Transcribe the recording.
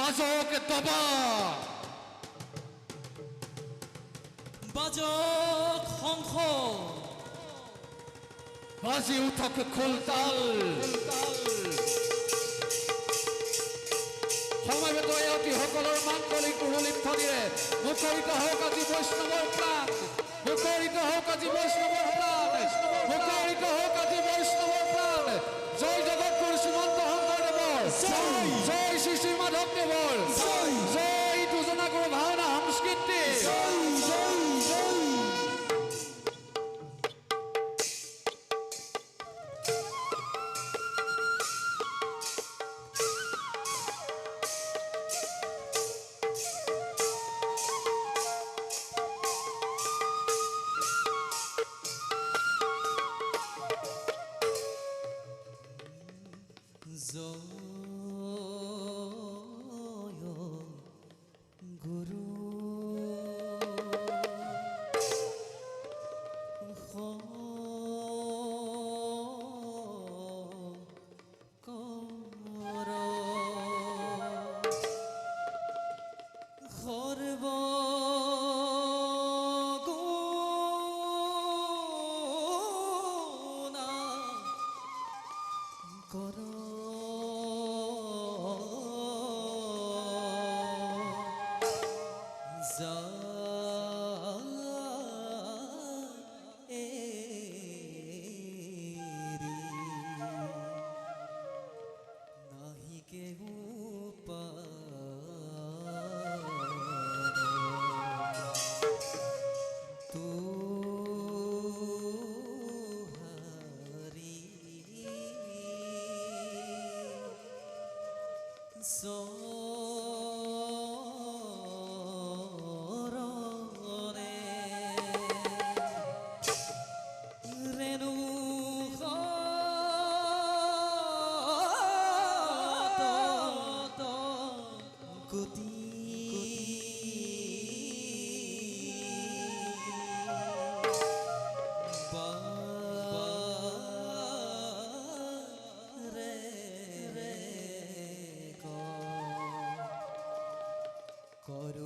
বাজক দবা, বাজক শংখ, বাজি উঠক খোলতাল। সময়বেত এওঁতিসকলৰ মাংগলিক উৰুলিত ধ্বনিৰে মুখৰিত হওক আজি বৈষ্ণৱৰ প্ৰাণ, মুখৰিত হওক আজি বৈষ্ণৱৰ প্ৰাণ, মুখৰিত হওক আজি বৈষ্ণৱৰ প্ৰাণ। জয় জগতগুৰু শ্ৰীমন্ত শংকৰদেৱৰ, জয় শ্ৰী শ্ৰী মাধৱদেৱৰ, জয় দুজনা গুৰু ভাওনা সংস্কৃতি। জয় গুৰু শংকৰ সৰ্বগুণা কৰ নাহি কেহু তুহাৰি চৰণে ৰেণু গতি ৰে কৰু